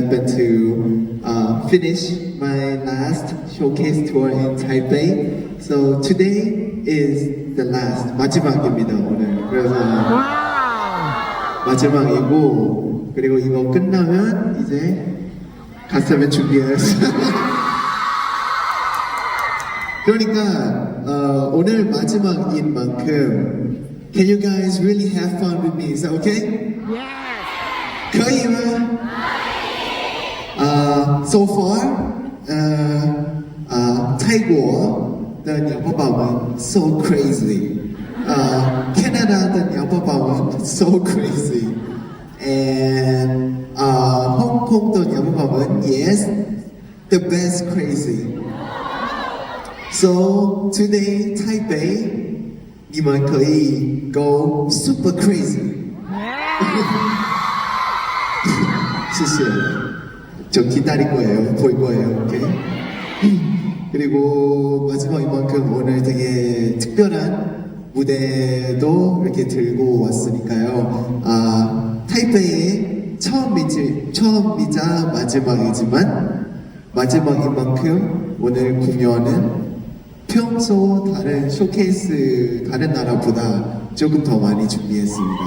happened to finish my last showcase tour in Taipei. So today is the last 마지막입니다 오늘. 그래서 마지막이고 그리고 이거 끝나면 이제 가스면 준비해야죠. 그러니까 오늘 마지막인 만큼 Can you guys really have fun with me? Is that okay? Yes. 可以吗？So far, 泰国的鸟宝宝们 so crazy. Canada 的鸟宝宝们 so crazy. And Hong Kong 的鸟宝宝们 yes, the best crazy. So today, Taipei, 你们可以 go super crazy. 谢谢. 저 기다릴 거예요. 볼 거예요. 오케이? 그리고 마지막인 만큼 오늘 되게 특별한 무대도 이렇게 들고 왔으니까요. 타이페이의 처음이자 마지막인 만큼 오늘 공연은 평소 다른 쇼케이스 다른 나라보다 조금 더 많이 준비했습니다.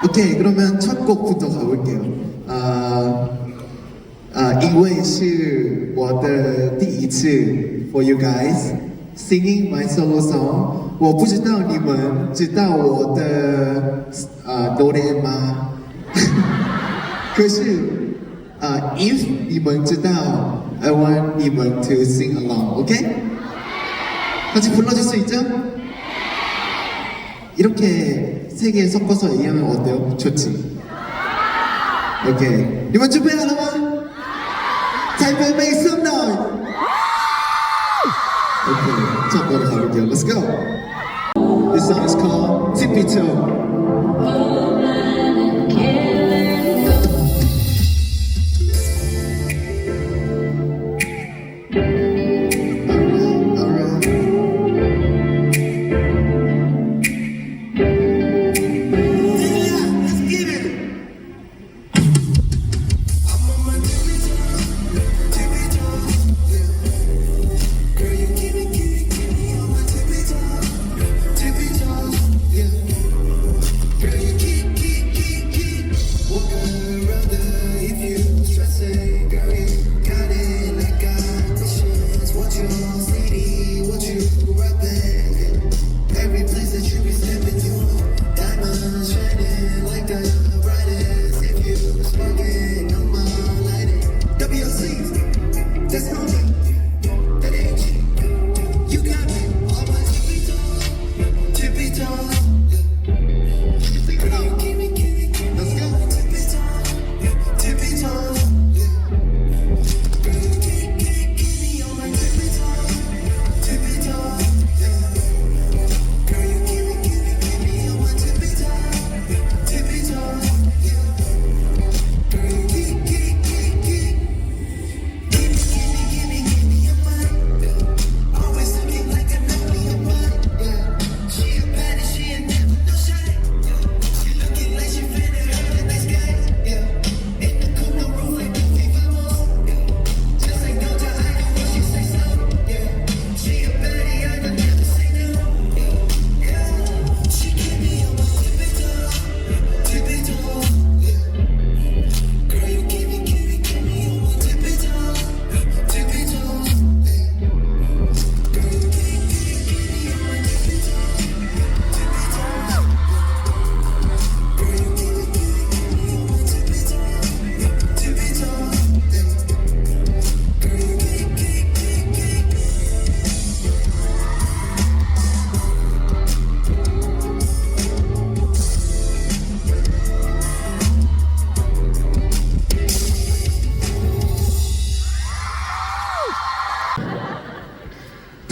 오케이, 그러면 첫 곡부터 가볼게요. 因为是我的第一次 for you guys singing my solo song. 我不知道你们知道我的哆来吗？可是if 你们知道 I want 你们 to sing along, okay? 같이 불러줄 수 있죠? 이렇게 세 개 섞어서 얘기하면 어때요? 좋지? 오케이. 你们准备好了吗？台北make some noise. 오케이. 첫 번째 가볼게요. Let's go. This song is called Tippy Toe.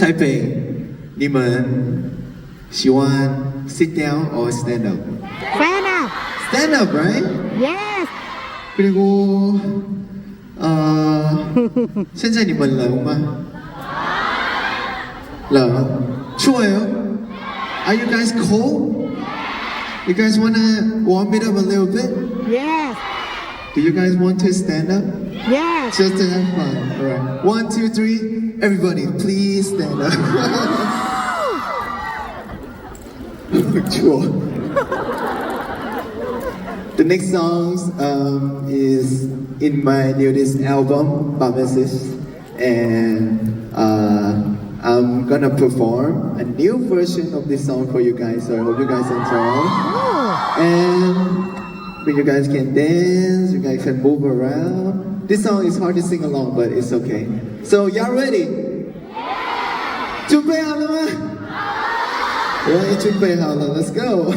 Taipei, 你们喜欢 sit down or stand up? Stand up. Stand up, right? Yes. 그리고 现在你们冷吗？冷？ 추워요? Are you guys cold? You guys wanna warm it up a little bit? Yes. Do you guys want to stand up? Yes. Just to have fun. Alright. 1, 2, 3. Everybody, please stand up. Sure. The next song is in my newest album, BAMESIS, and I'm gonna perform a new version of this song for you guys. So I hope you guys enjoy. And you guys can dance, you guys can move around. This song is hard to sing along, but it's okay. So y'all ready? Yeah. 准备好了吗？我也准备好了 ，Let's go.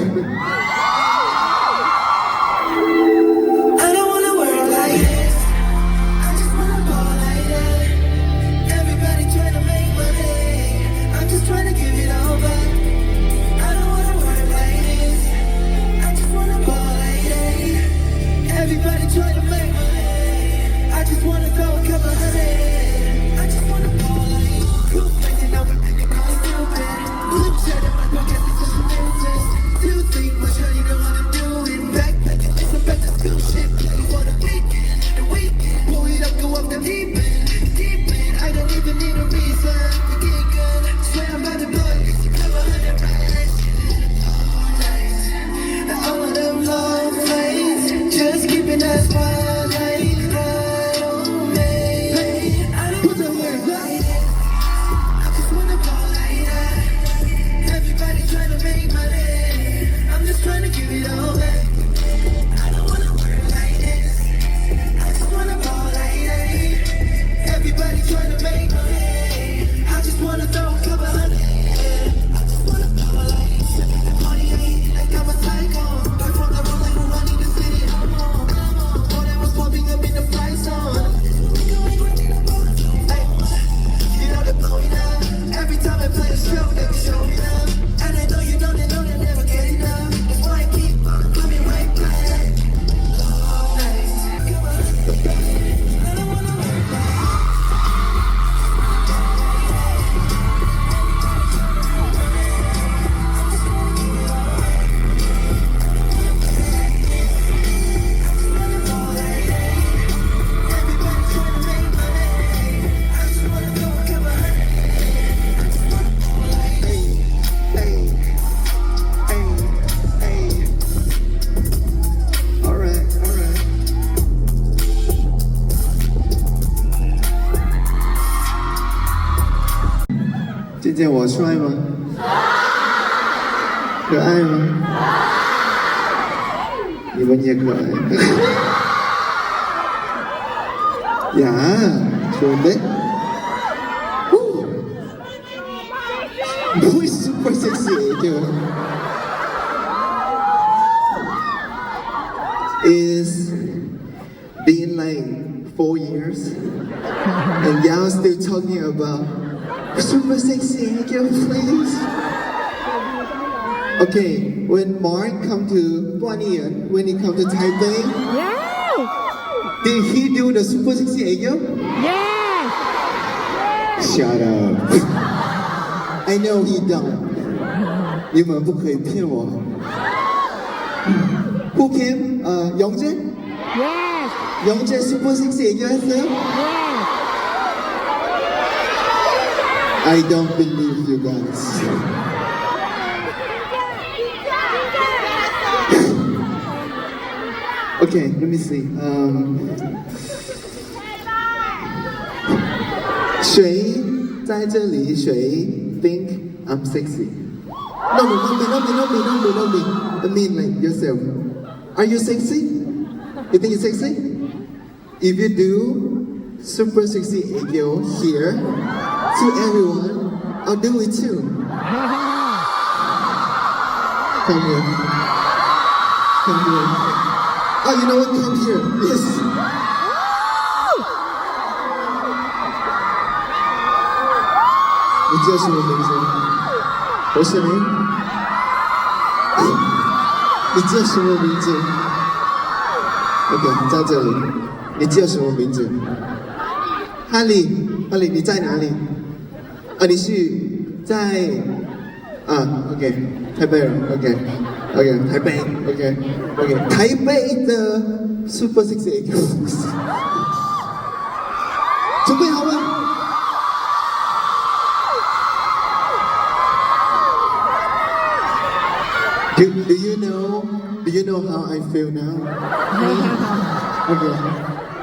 Alright. 今天我帅吗？可爱吗？你们也可爱。呀，准备。不会 super sexy 就。It's been like 4 years, and y'all still talking about super sexy girl, please. Okay, when Mark come to Guanian, when he come to Taipei, Yeah. did he do the super sexy girl? Yes. Shut up. I know he don't. 你们不可以骗我。Who came? Yongjae? Yes. Yongjae super sexy girl? Yes. I don't believe you guys. Okay, let me see. 谁在这里？谁 think I'm sexy? No, no me. I mean like yourself. Are you sexy? You think you're sexy? If you do super sexy girl here to everyone, I'll do it too. Come here. Come here. Oh, you know what? Come here. Yes. What's your name? What's your name? 你叫什么名字 ？OK， 在这里。你叫什么名字？哈利，你在哪里？你是在OK， 台北人 OK。Okay, Taipei. Okay. Taipei the super sexy. 准备好吗？ Do you know how I feel now? Okay.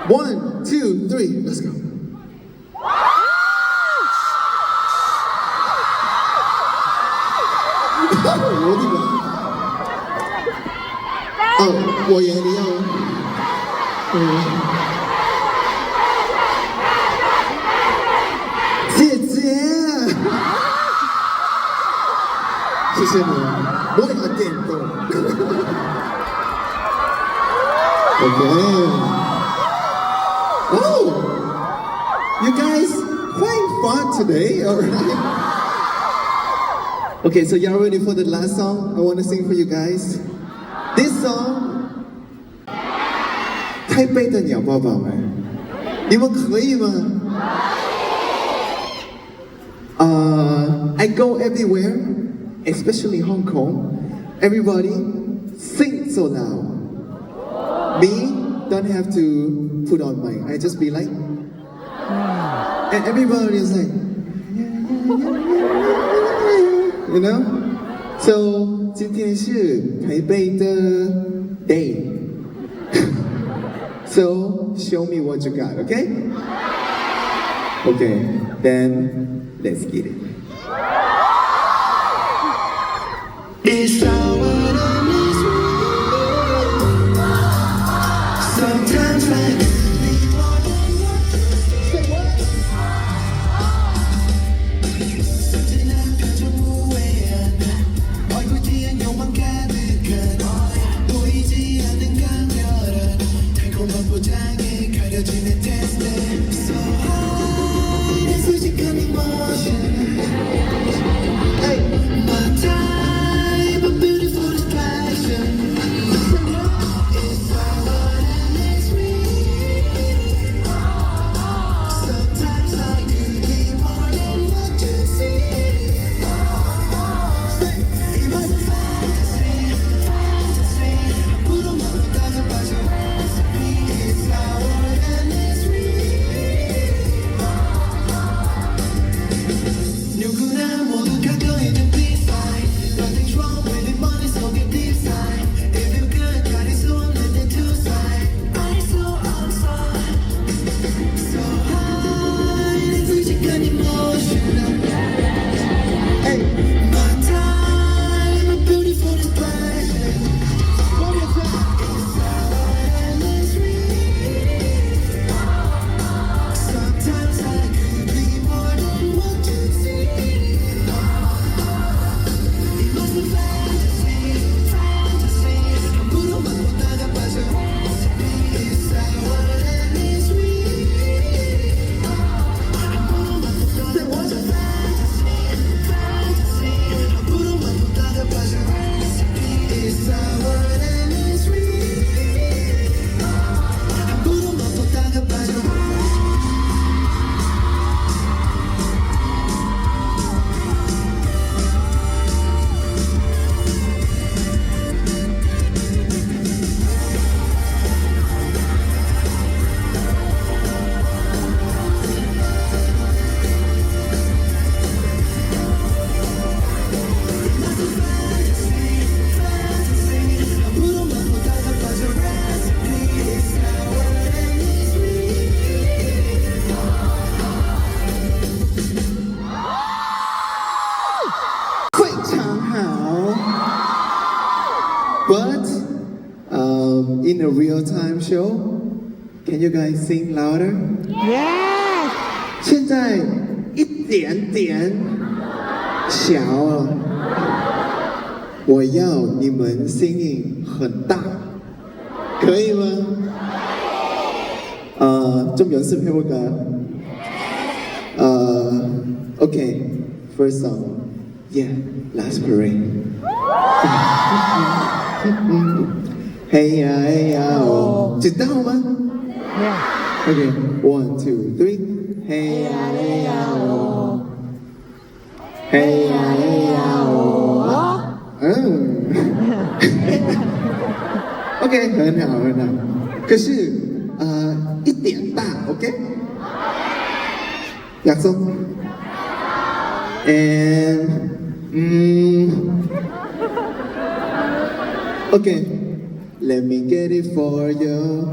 1, 2, 3, let's go. 어디가? 아, 我也要. 姐姐，谢谢你，我也要电动。Okay. Oh, you guys quite fun today, alright? Okay, so y'all ready for the last song? I want to sing for you guys. This song, 台北的鸟宝宝们，你们可以吗？I go everywhere, especially Hong Kong. Everybody sing so loud. Me don't have to put on mic. I just be like, and everybody is like, you know. So 今天是台北的 day. So show me what you got, okay? Okay, then let's get it. It's our sometimes I But in a real-time show, can you guys sing louder? Yes. 现在一点点小了，我要你们 singing 很大，可以吗？좀 연습해볼까요? Okay, first song. Yeah, last parade. Hey ya, hey ya, oh. 知道吗 Yeah. Okay, 1, 2, 3. Hey ya, hey ya, oh. Hey ya, hey ya, oh. OK，很好很好。可是一点大 ，OK？ 약속 and OK。Let me get it for you。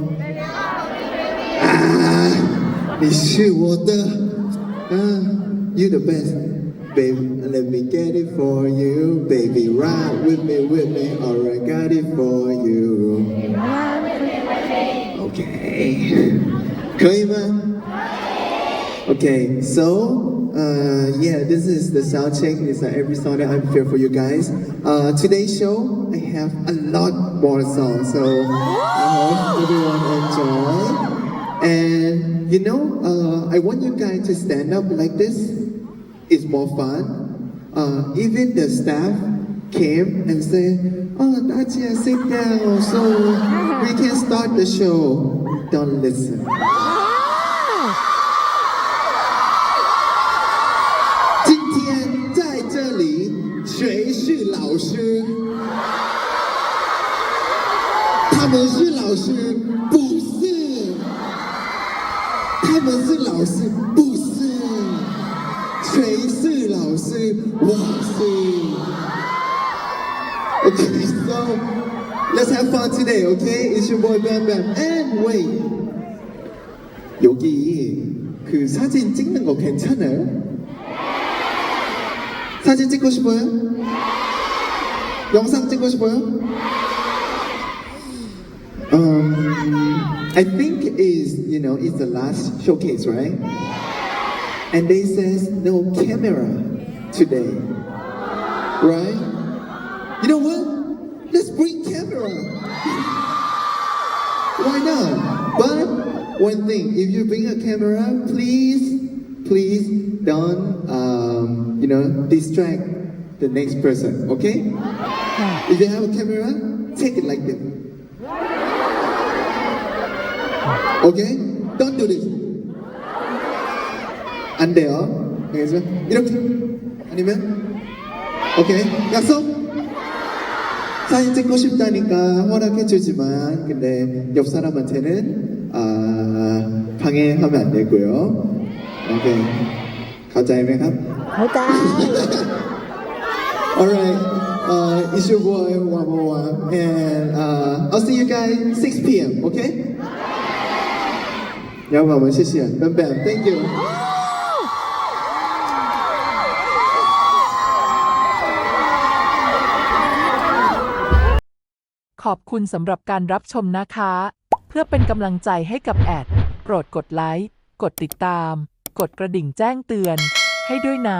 你是我的，You the best。Baby, let me get it for you, baby. Ride with me, alright, got it for you. Okay. 可以吗？ Okay, so yeah, this is the sound check. It's every song that I prepared for you guys. Today's show, I have a lot more songs, so I hope everyone enjoy. And you know, I want you guys to stand up like this. It's more fun. Even the staff came and said, "Oh, Dacia, sit down so we can start the show." Don't listen. 今天在这里，谁是老师？他们是老师，不是。他们是老师，不是。谁是老师？我是。Okay, so let's have fun today, okay? It's your boy Bam Bam. And wait, 여기 그 사진 찍는 거 괜찮아요? 사진 찍고 싶어요? 영상 찍고 싶어요? I think it's the last showcase, right? And they says no camera today, right? You know what? Let's bring camera. Why not? But one thing, if you bring a camera, please don't distract the next person, okay? If you have a camera, take it like this. Okay? Don't do this. 안 돼요. 알겠죠? 이렇게. 아니면? 오케이. 약속? 사진 찍고 싶다니까 허락해주지만, 근데 옆 사람한테는, 방해하면 안 되고요. 오케이. เข้าใจไหมครับ? เข้าใจ Alright. It's your boy, 101. And, I'll see you guys 6 p.m., okay? 要不我们谢谢 Bam Bam. Thank you. ขอบคุณสำหรับการรับชมนะคะ เพื่อเป็นกำลังใจให้กับแอด โปรดกดไลค์ กดติดตาม กดกระดิ่งแจ้งเตือน ให้ด้วยนะ